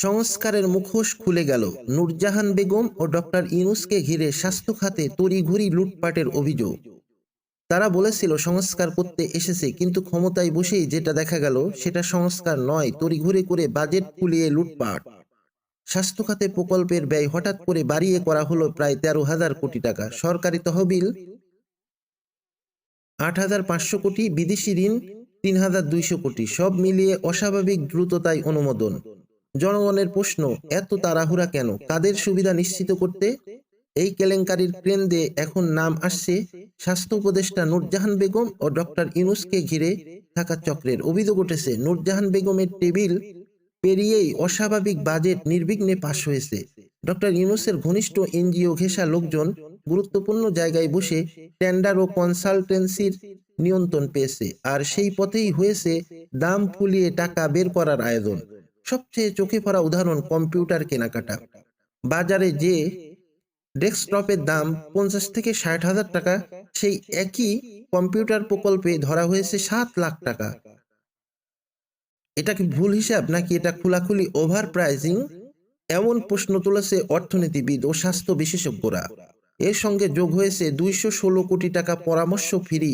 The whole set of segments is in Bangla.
সংস্কারের মুখোশ খুলে গেল। নূরজাহান বেগম ও ডক্টর ইউনূসকে ঘিরে স্বাস্থ্য খাতে তড়িঘড়ি লুটপাটের অভিযোগ। তারা বলেছিল সংস্কার করতে এসেছে, কিন্তু ক্ষমতায় বসেই যেটা দেখা গেল সেটা সংস্কার নয়, তড়িঘড়ি করে বাজেট ফুলিয়ে লুটপাট। স্বাস্থ্য খাতে প্রকল্পের ব্যয় হঠাৎ করে বাড়িয়ে করা হলো প্রায় 13,000 কোটি টাকা। সরকারি তহবিল 8,500 কোটি, বিদেশি ঋণ 3,200 কোটি, সব মিলিয়ে অস্বাভাবিক দ্রুততায় অনুমোদন। জনগণের প্রশ্ন, এত তাড়াহুড়া কেন? কাদের সুবিধা নিশ্চিত করতে? এই কেলেঙ্কারির কেন্দ্রে এখন নাম আসছে স্বাস্থ্য উপদেষ্টা নূরজাহান বেগম ও ডক্টর ইউনূসকে ঘিরে থাকা চক্রের। অভিযোগ উঠেছে, নূরজাহান বেগমের টেবিল পেরিয়েই অস্বাভাবিক বাজেট নির্বিঘ্নে পাশ হয়েছে। ডক্টর ইউনূসের ঘনিষ্ঠ এনজিও ঘেঁষা লোকজন গুরুত্বপূর্ণ জায়গায় বসে টেন্ডার ও কনসালটেন্সির নিয়ন্ত্রণ পেয়েছে, আর সেই পথেই হয়েছে দাম ফুলিয়ে টাকা বের করার আয়োজন। সবচেয়ে চোখে পড়া উদাহরণ কম্পিউটার কেনাকাটা। বাজারে যে ডেস্কটপের দাম 50 থেকে 60 হাজার টাকা, সেই একই কম্পিউটার প্রকল্পে ধরা হয়েছে 7 লাখ টাকা। এটা কি ভুল হিসাব, নাকি এটা খোলাখুলি ওভার প্রাইজিং? এমন প্রশ্ন তুলেছে অর্থনীতিবিদ ও স্বাস্থ্য বিশেষজ্ঞরা। এর সঙ্গে যোগ হয়েছে 216 কোটি টাকা পরামর্শ ফ্রি।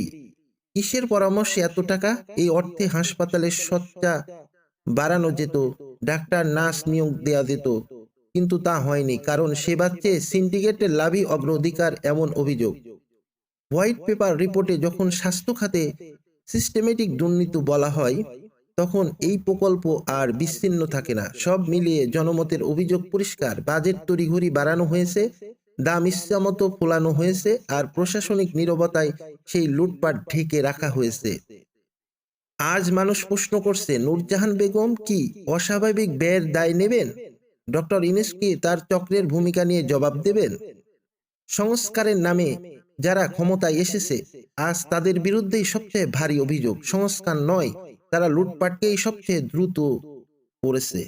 কিসের পরামর্শে এত টাকা? এই অর্থে হাসপাতালের শয্যা বাড়ানো যেত, ডাক্তার নার্স নিয়োগ দেওয়া যেত, কিন্তু তা হয়নি, কারণ সেবার চেয়ে সিন্ডিকেটের লাভই অগ্রাধিকার, এমন অভিযোগ। হোয়াইট পেপার রিপোর্টে যখন স্বাস্থ্য খাতে সিস্টেমেটিক দুর্নীতি বলা হয়, তখন এই প্রকল্প আর বিচ্ছিন্ন থাকে না। সব মিলিয়ে জনমতের অভিযোগ পরিষ্কার: বাজেট তড়িঘড়ি বাড়ানো হয়েছে, দাম ইচ্ছামতো ফোলানো হয়েছে, আর প্রশাসনিক নীরবতায় সেই লুটপাট ঢেকে রাখা হয়েছে। আজ মানুষ প্রশ্ন করছে, নূরজাহান বেগম কি অস্বাভাবিক ব্যয়ের দায় নেবেন? ডক্টর ইউনূস কি তার চক্রের ভূমিকা নিয়ে জবাব দেবেন? সংস্কারের নামে যারা ক্ষমতায় এসেছে, আজ তাদের বিরুদ্ধেই সবচেয়ে ভারী অভিযোগ। সংস্কার নয়, তারা লুটপাটকেই সবচেয়ে দ্রুত করেছে।